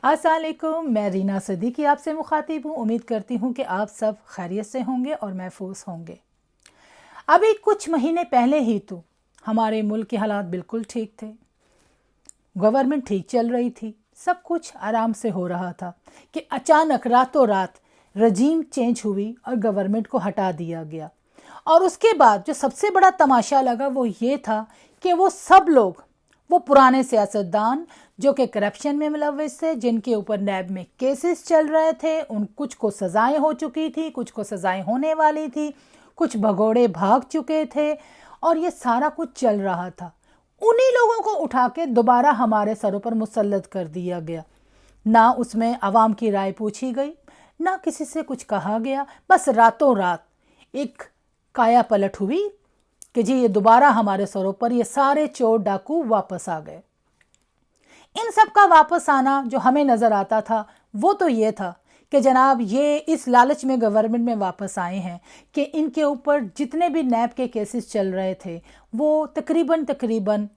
अस्सलाम वालेकुम, मैं रीना सदीकी आपसे मुखातिब हूँ। उम्मीद करती हूँ कि आप सब खैरियत से होंगे और महफूज होंगे। अभी कुछ महीने पहले ही तो हमारे मुल्क के हालात बिल्कुल ठीक थे, गवर्नमेंट ठीक चल रही थी, सब कुछ आराम से हो रहा था कि अचानक रातों रात रजीम चेंज हुई और गवर्नमेंट को हटा दिया गया। और उसके बाद जो सबसे बड़ा तमाशा लगा वो ये था कि वो सब लोग, वो पुराने सियासतदान जो कि करप्शन में मुलव्वस थे, जिनके ऊपर नैब में केसेस चल रहे थे, उन कुछ को सज़ाएं हो चुकी थी, कुछ को सज़ाएं होने वाली थी, कुछ भगोड़े भाग चुके थे और ये सारा कुछ चल रहा था। उन्हीं लोगों को उठा के दोबारा हमारे सरों पर मुसल्लत कर दिया गया। ना उसमें आवाम की राय पूछी गई, ना किसी से कुछ कहा गया, बस रातों रात एक काया पलट हुई कि जी ये दोबारा हमारे सरों पर ये सारे चोर डाकू वापस आ गए। इन सब का वापस आना जो हमें नज़र आता था वो तो ये था कि जनाब ये इस लालच में गवर्नमेंट में वापस आए हैं कि इनके ऊपर जितने भी नैब के केसेस चल रहे थे वो तकरीबन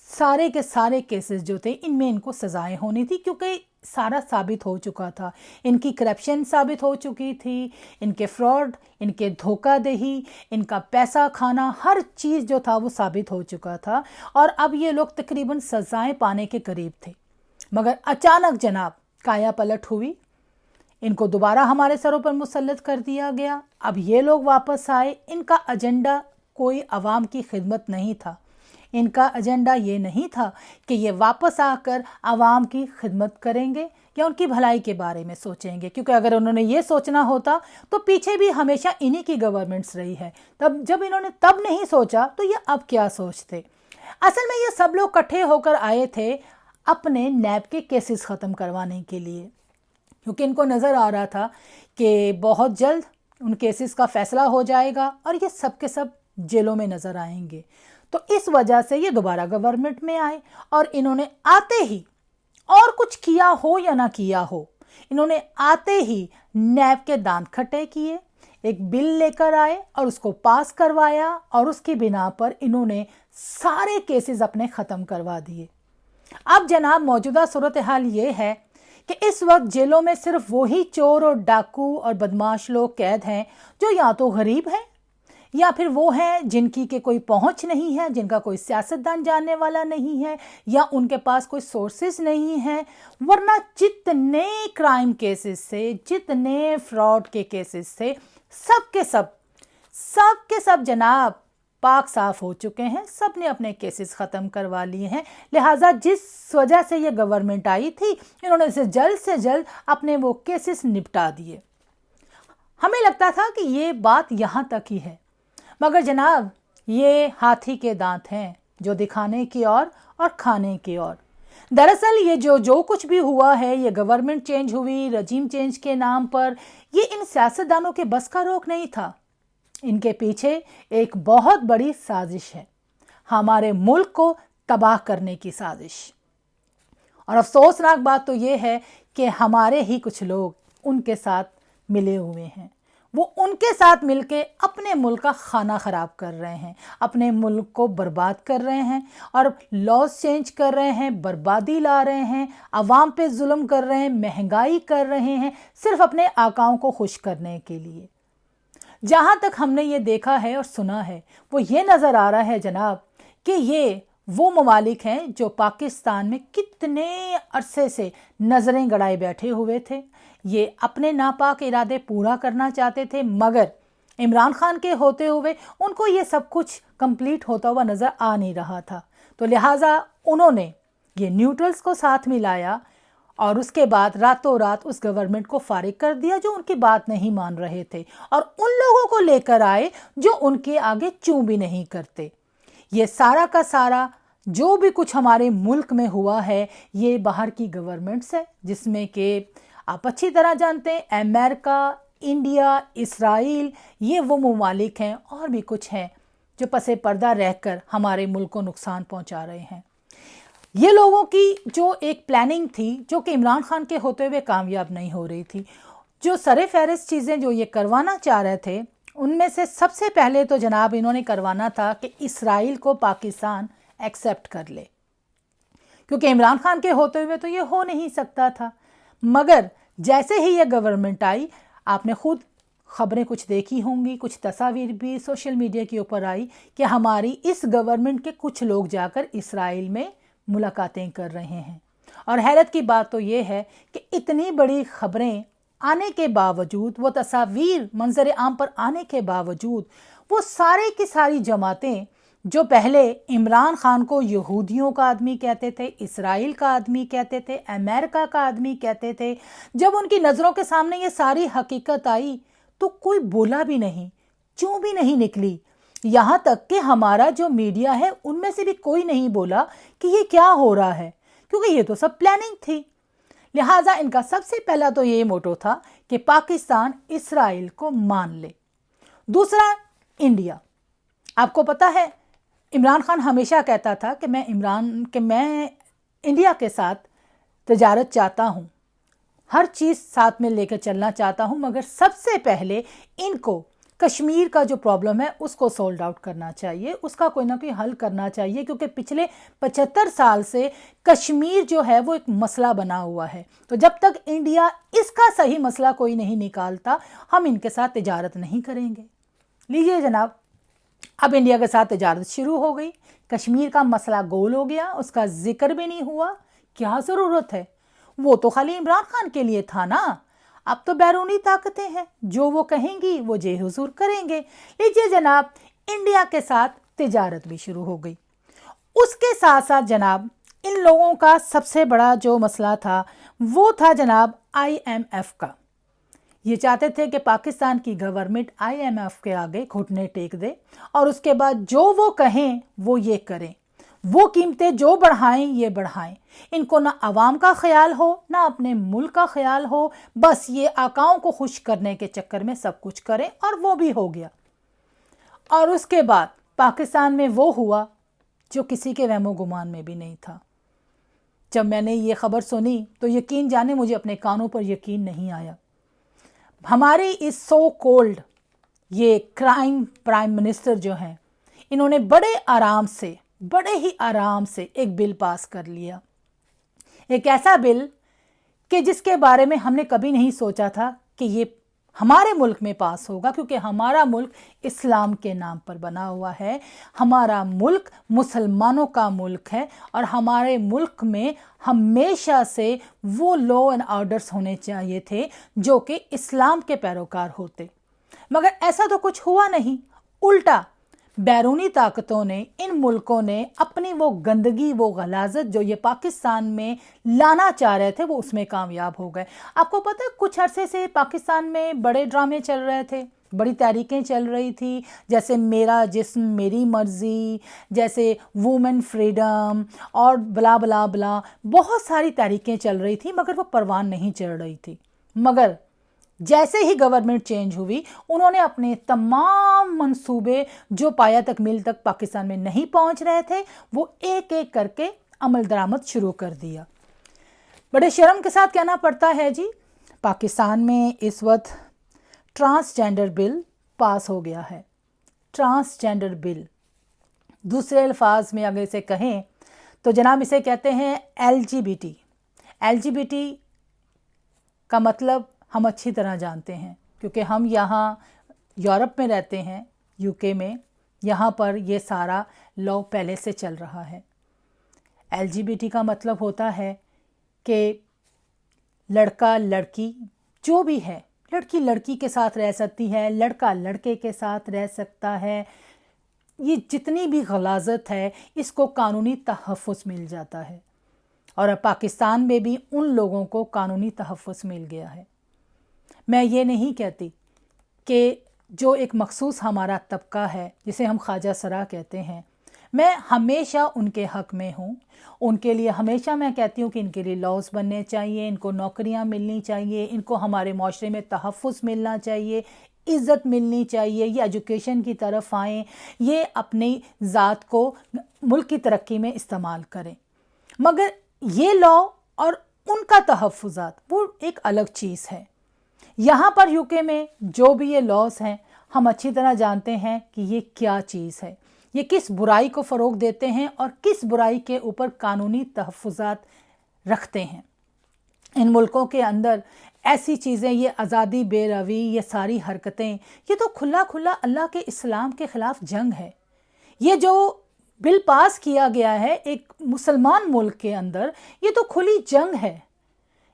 सारे के सारे केसेस जो थे इनमें इनको सज़ाएं होनी थी, क्योंकि सारा साबित हो चुका था। इनकी करप्शन साबित हो चुकी थी, इनके फ्रॉड, इनके धोखाधड़ी, इनका पैसा खाना, हर चीज़ जो था वो साबित हो चुका था और अब ये लोग तकरीबन सज़ाएं पाने के करीब थे। मगर अचानक जनाब काया पलट हुई, इनको दोबारा हमारे सरों पर मुसल्लत कर दिया गया। अब ये लोग वापस आए, इनका एजेंडा कोई आवाम की खिदमत नहीं था, इनका एजेंडा ये नहीं था कि ये वापस आकर आवाम की खिदमत करेंगे या उनकी भलाई के बारे में सोचेंगे, क्योंकि अगर उन्होंने ये सोचना होता तो पीछे भी हमेशा इन्हीं की गवर्नमेंट्स रही है। तब जब इन्होंने तब नहीं सोचा तो ये अब क्या सोचते। असल में ये सब लोग इकट्ठे होकर आए थे अपने नैब के केसेस ख़त्म करवाने के लिए, क्योंकि इनको नज़र आ रहा था कि बहुत जल्द उन केसेस का फ़ैसला हो जाएगा और ये सब के सब जेलों में नज़र आएंगे। तो इस वजह से ये दोबारा गवर्नमेंट में आए और इन्होंने आते ही, और कुछ किया हो या ना किया हो, इन्होंने आते ही नैब के दांत खट्टे किए, एक बिल लेकर आए और उसको पास करवाया और उसकी बिना पर इन्होंने सारे केसेस अपने ख़त्म करवा दिए। अब जनाब मौजूदा सूरत हाल ये है कि इस वक्त जेलों में सिर्फ वही चोर और डाकू और बदमाश लोग कैद हैं जो या तो गरीब हैं या फिर वो हैं जिनकी के कोई पहुंच नहीं है, जिनका कोई सियासतदान जानने वाला नहीं है या उनके पास कोई सोर्सेज नहीं है। वरना जितने क्राइम केसेस से, जितने फ्रॉड के केसेस से, सब के सब जनाब पाक साफ हो चुके हैं, सब ने अपने केसेस ख़त्म करवा लिए हैं। लिहाजा जिस वजह से ये गवर्नमेंट आई थी, इन्होंने इसे जल्द से जल्द अपने वो केसेस निपटा दिए। हमें लगता था कि ये बात यहाँ तक ही है, मगर जनाब ये हाथी के दांत हैं जो दिखाने की और खाने की और। दरअसल ये जो कुछ भी हुआ है, ये गवर्नमेंट चेंज हुई रजीम चेंज के नाम पर, ये इन सियासतदानों के बस का रोक नहीं था। इनके पीछे एक बहुत बड़ी साजिश है, हमारे मुल्क को तबाह करने की साजिश। और अफसोसनाक बात तो ये है कि हमारे ही कुछ लोग उनके साथ मिले हुए हैं। वो उनके साथ मिलके अपने मुल्क का खाना ख़राब कर रहे हैं, अपने मुल्क को बर्बाद कर रहे हैं और लॉज चेंज कर रहे हैं, बर्बादी ला रहे हैं, आवाम पे जुल्म कर रहे हैं, महंगाई कर रहे हैं, सिर्फ अपने आकाओं को खुश करने के लिए। जहाँ तक हमने ये देखा है और सुना है वो ये नज़र आ रहा है जनाब कि ये वो ममालिक हैं जो पाकिस्तान में कितने अरसे से नज़रें गड़ाए बैठे हुए थे। ये अपने नापाक इरादे पूरा करना चाहते थे, मगर इमरान खान के होते हुए उनको ये सब कुछ कंप्लीट होता हुआ नज़र आ नहीं रहा था। तो लिहाजा उन्होंने ये न्यूट्रल्स को साथ मिलाया और उसके बाद रातों रात उस गवर्नमेंट को फारिग कर दिया जो उनकी बात नहीं मान रहे थे, और उन लोगों को लेकर आए जो उनके आगे चूं भी नहीं करते। ये सारा का सारा जो भी कुछ हमारे मुल्क में हुआ है ये बाहर की गवर्नमेंट्स है, जिसमें कि आप अच्छी तरह जानते हैं अमेरिका, इंडिया, इसराइल, ये वो ममालिक हैं और भी कुछ हैं जो पसे पर्दा रहकर हमारे मुल्क को नुकसान पहुंचा रहे हैं। ये लोगों की जो एक प्लानिंग थी जो कि इमरान खान के होते हुए कामयाब नहीं हो रही थी, जो सरे फहरिस्त चीज़ें जो ये करवाना चाह रहे थे, उनमें से सबसे पहले तो जनाब इन्होंने करवाना था कि इसराइल को पाकिस्तान एक्सेप्ट कर ले, क्योंकि इमरान खान के होते हुए तो ये हो नहीं सकता था। मगर जैसे ही ये गवर्नमेंट आई, आपने खुद खबरें कुछ देखी होंगी, कुछ तस्वीर भी सोशल मीडिया के ऊपर आई कि हमारी इस गवर्नमेंट के कुछ लोग जाकर इसराइल में मुलाकातें कर रहे हैं। और हैरत की बात तो ये है कि इतनी बड़ी खबरें आने के बावजूद, वो तस्वीर मंजर आम पर आने के बावजूद, वो सारे की सारी जमातें जो पहले इमरान खान को यहूदियों का आदमी कहते थे, इसराइल का आदमी कहते थे, अमेरिका का आदमी कहते थे, जब उनकी नज़रों के सामने ये सारी हकीकत आई तो कोई बोला भी नहीं, चूं भी नहीं निकली। यहाँ तक कि हमारा जो मीडिया है उनमें से भी कोई नहीं बोला कि ये क्या हो रहा है, क्योंकि ये तो सब प्लानिंग थी। लिहाजा इनका सबसे पहला तो ये मोटो था कि पाकिस्तान इसराइल को मान ले। दूसरा, इंडिया। आपको पता है इमरान खान हमेशा कहता था कि मैं इंडिया के साथ तजारत चाहता हूँ, हर चीज़ साथ में लेकर चलना चाहता हूँ, मगर सबसे पहले इनको कश्मीर का जो प्रॉब्लम है उसको सोल्व आउट करना चाहिए, उसका कोई ना कोई हल करना चाहिए, क्योंकि पिछले 75 साल से कश्मीर जो है वो एक मसला बना हुआ है। तो जब तक इंडिया इसका सही मसला कोई नहीं निकालता, हम इनके साथ तिजारत नहीं करेंगे। लीजिए जनाब, अब इंडिया के साथ तिजारत शुरू हो गई, कश्मीर का मसला गोल हो गया, उसका जिक्र भी नहीं हुआ। क्या ज़रूरत है, वो तो खाली इमरान खान के लिए था ना। अब तो बैरूनी ताकतें हैं, जो वो कहेंगी वो जे हुजूर करेंगे। लीजिए जनाब, इंडिया के साथ तिजारत भी शुरू हो गई। उसके साथ साथ जनाब इन लोगों का सबसे बड़ा जो मसला था वो था जनाब IMF का। ये चाहते थे कि पाकिस्तान की गवर्नमेंट IMF के आगे घुटने टेक दे और उसके बाद जो वो कहें वो ये करें, वो कीमतें जो बढ़ाएं ये बढ़ाएं। इनको ना आवाम का ख्याल हो ना अपने मुल्क का ख्याल हो, बस ये आकाओं को खुश करने के चक्कर में सब कुछ करें, और वो भी हो गया। और उसके बाद पाकिस्तान में वो हुआ जो किसी के वहमो गुमान में भी नहीं था। जब मैंने ये खबर सुनी तो यकीन जाने मुझे अपने कानों पर यकीन नहीं आया। हमारे इस सो कोल्ड ये क्राइम प्राइम मिनिस्टर जो हैं, इन्होंने बड़े ही आराम से एक बिल पास कर लिया, एक ऐसा बिल कि जिसके बारे में हमने कभी नहीं सोचा था कि ये हमारे मुल्क में पास होगा, क्योंकि हमारा मुल्क इस्लाम के नाम पर बना हुआ है, हमारा मुल्क मुसलमानों का मुल्क है, और हमारे मुल्क में हमेशा से वो लॉ एंड ऑर्डर्स होने चाहिए थे जो कि इस्लाम के पैरोकार होते। मगर ऐसा तो कुछ हुआ नहीं, उल्टा बैरूनी ताकतों ने, इन मुल्कों ने अपनी वो गंदगी, वो गलाजत जो ये पाकिस्तान में लाना चाह रहे थे, वो उसमें कामयाब हो गए। आपको पता है कुछ अरसे से पाकिस्तान में बड़े ड्रामे चल रहे थे, बड़ी तहरीकें चल रही थी, जैसे मेरा जिस्म मेरी मर्जी, जैसे वुमेन फ्रीडम और बला बला बला, बहुत सारी तहरीकें चल रही थी, मगर वो परवान नहीं चढ़ रही थी। मगर जैसे ही गवर्नमेंट चेंज हुई, उन्होंने अपने तमाम मंसूबे जो पाया तकमील तक पाकिस्तान में नहीं पहुंच रहे थे, वो एक एक करके अमल दरामद शुरू कर दिया। बड़े शर्म के साथ कहना पड़ता है जी, पाकिस्तान में इस वक्त ट्रांसजेंडर बिल पास हो गया है। ट्रांसजेंडर बिल, दूसरे अल्फाज में अगर इसे कहें तो जनाब इसे कहते हैं LGBT। LGBT का मतलब हम अच्छी तरह जानते हैं, क्योंकि हम यहाँ यूरोप में रहते हैं, UK में, यहाँ पर ये सारा लॉ पहले से चल रहा है। LGBT का मतलब होता है कि लड़का लड़की जो भी है, लड़की लड़की के साथ रह सकती है, लड़का लड़के के साथ रह सकता है। ये जितनी भी गलाजत है इसको कानूनी तहफ़्फ़ुज़ मिल जाता है, और अब पाकिस्तान में भी उन लोगों को कानूनी तहफ़्फ़ुज़ मिल गया है। मैं ये नहीं कहती कि जो एक मखसूस हमारा तबका है जिसे हम ख्वाजा सरा कहते हैं, मैं हमेशा उनके हक़ में हूँ। उनके लिए हमेशा मैं कहती हूँ कि इनके लिए लॉज बनने चाहिए, इनको नौकरियाँ मिलनी चाहिए, इनको हमारे माशरे में तहफ़्फ़ुज़ मिलना चाहिए, इज़्ज़त मिलनी चाहिए, ये एजुकेशन की तरफ आएँ, ये अपनी ज़ात को मुल्क की तरक्की में इस्तेमाल करें। मगर ये लॉ और उनका तहफ़्फ़ुज़ात वो एक अलग चीज़ है। यहाँ पर UK में जो भी ये लॉज हैं, हम अच्छी तरह जानते हैं कि ये क्या चीज़ है। ये किस बुराई को फ़रोग़ देते हैं और किस बुराई के ऊपर कानूनी तहफ़्फ़ुज़ात रखते हैं। इन मुल्कों के अंदर ऐसी चीज़ें, ये आज़ादी बेरवी, ये सारी हरकतें, ये तो खुला खुला अल्लाह के इस्लाम के ख़िलाफ़ जंग है। ये जो बिल पास किया गया है एक मुसलमान मुल्क के अंदर, ये तो खुली जंग है।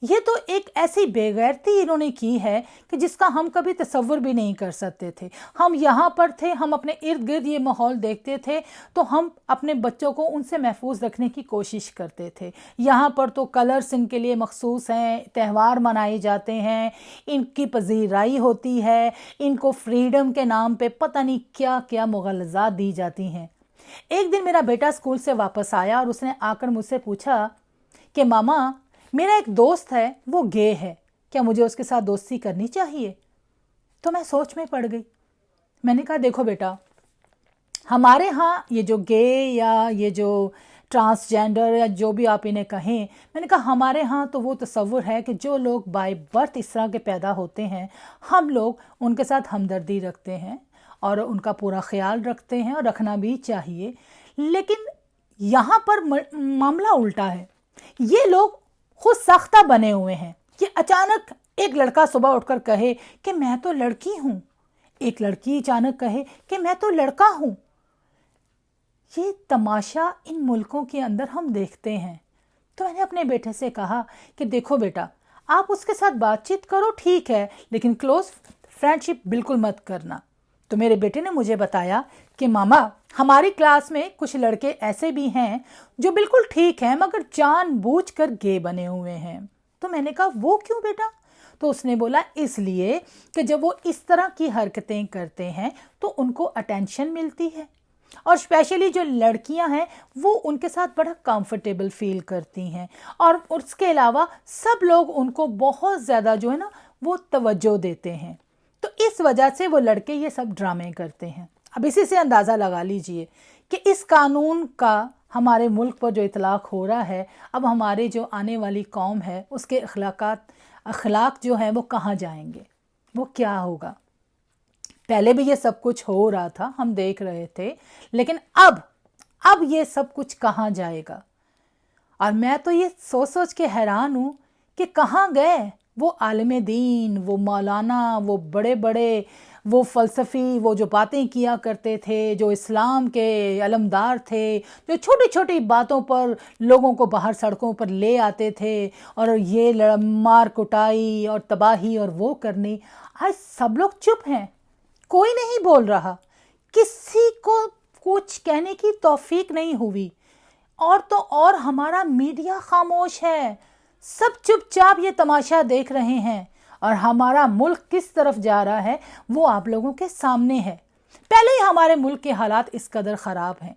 ये तो एक ऐसी बेगैरती इन्होंने की है कि जिसका हम कभी तसव्वुर भी नहीं कर सकते थे। हम यहाँ पर थे, हम अपने इर्द गिर्द ये माहौल देखते थे तो हम अपने बच्चों को उनसे महफूज रखने की कोशिश करते थे। यहाँ पर तो कलर्स इनके लिए मखसूस हैं, त्यौहार मनाए जाते हैं, इनकी पजीराई होती है, इनको फ्रीडम के नाम पे पता नहीं क्या क्या मुग़ल्लज़ात दी जाती हैं। एक दिन मेरा बेटा स्कूल से वापस आया और उसने आकर मुझसे पूछा कि मामा, मेरा एक दोस्त है, वो गे है, क्या मुझे उसके साथ दोस्ती करनी चाहिए? तो मैं सोच में पड़ गई। मैंने कहा देखो बेटा, हमारे यहाँ ये जो गे या ये जो ट्रांसजेंडर या जो भी आप इन्हें कहें, मैंने कहा हमारे यहाँ तो वो तसव्वुर है कि जो लोग बाय बर्थ इस तरह के पैदा होते हैं, हम लोग उनके साथ हमदर्दी रखते हैं और उनका पूरा ख्याल रखते हैं और रखना भी चाहिए। लेकिन यहाँ पर मामला उल्टा है। ये लोग खुद साख्ता बने हुए हैं कि अचानक एक लड़का सुबह उठकर कहे कि मैं तो लड़की हूँ, एक लड़की अचानक कहे कि मैं तो लड़का हूँ। ये तमाशा इन मुल्कों के अंदर हम देखते हैं। तो मैंने अपने बेटे से कहा कि देखो बेटा, आप उसके साथ बातचीत करो ठीक है, लेकिन क्लोज फ्रेंडशिप बिल्कुल मत करना। तो मेरे बेटे ने मुझे बताया कि मामा, हमारी क्लास में कुछ लड़के ऐसे भी हैं जो बिल्कुल ठीक हैं मगर जानबूझकर गे बने हुए हैं। तो मैंने कहा वो क्यों बेटा? तो उसने बोला इसलिए कि जब वो इस तरह की हरकतें करते हैं तो उनको अटेंशन मिलती है और स्पेशली जो लड़कियां हैं वो उनके साथ बड़ा कंफर्टेबल फील करती हैं और उसके अलावा सब लोग उनको बहुत ज़्यादा जो है ना वो तवज्जो देते हैं। तो इस वजह से वो लड़के ये सब ड्रामे करते हैं। अब इसी से अंदाज़ा लगा लीजिए कि इस कानून का हमारे मुल्क पर जो इतलाक़ हो रहा है, अब हमारे जो आने वाली कौम है उसके अखलाक जो हैं वो कहाँ जाएंगे, वो क्या होगा। पहले भी ये सब कुछ हो रहा था, हम देख रहे थे, लेकिन अब ये सब कुछ कहाँ जाएगा। और मैं तो ये सोच सोच के हैरान हूँ कि कहाँ गए वो आलिम दीन, वो मौलाना, वो बड़े बड़े वो फ़लसफ़ी, वो जो बातें किया करते थे, जो इस्लाम के अलमदार थे, जो छोटी छोटी बातों पर लोगों को बाहर सड़कों पर ले आते थे और ये मार कुटाई और तबाही और वो करनी। आज सब लोग चुप हैं, कोई नहीं बोल रहा, किसी को कुछ कहने की तौफीक नहीं हुई। और तो और हमारा मीडिया खामोश है, सब चुपचाप ये तमाशा देख रहे हैं और हमारा मुल्क किस तरफ जा रहा है वो आप लोगों के सामने है। पहले ही हमारे मुल्क के हालात इस कदर ख़राब हैं,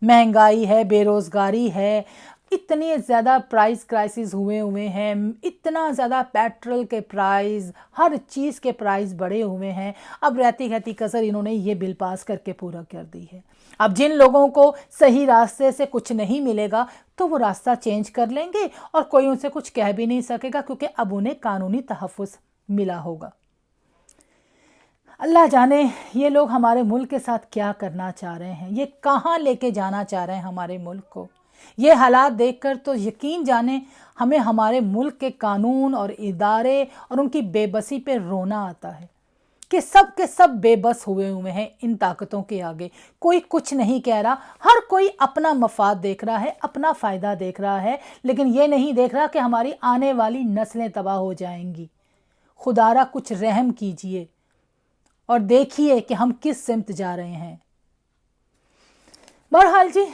महंगाई है, बेरोज़गारी है, इतने ज़्यादा प्राइस क्राइसिस हुए हैं, इतना ज़्यादा पेट्रोल के प्राइस, हर चीज़ के प्राइस बढ़े हुए हैं। अब रहती कहती कसर इन्होंने ये बिल पास करके पूरा कर दी है। अब जिन लोगों को सही रास्ते से कुछ नहीं मिलेगा तो वो रास्ता चेंज कर लेंगे और कोई उनसे कुछ कह भी नहीं सकेगा क्योंकि अब उन्हें कानूनी तहफ़्फ़ुज़ मिला होगा। अल्लाह जाने ये लोग हमारे मुल्क के साथ क्या करना चाह रहे हैं, ये कहाँ लेके जाना चाह रहे हैं हमारे मुल्क को। ये हालात देखकर तो यकीन जाने हमें हमारे मुल्क के कानून और इदारे और उनकी बेबसी पे रोना आता है कि सब के सब बेबस हुए हैं इन ताकतों के आगे। कोई कुछ नहीं कह रहा, हर कोई अपना मफाद देख रहा है, अपना फ़ायदा देख रहा है, लेकिन ये नहीं देख रहा कि हमारी आने वाली नस्लें तबाह हो जाएंगी। खुदारा कुछ रहम कीजिए और देखिए कि हम किस सिमत जा रहे हैं। बहरहाल जी,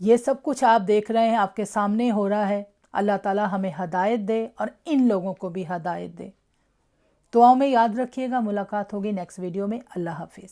ये सब कुछ आप देख रहे हैं, आपके सामने हो रहा है। अल्लाह ताला हमें हदायत दे और इन लोगों को भी हदायत दे। दुआओं में याद रखिएगा। मुलाकात होगी नेक्स्ट वीडियो में। अल्लाह हाफिज़।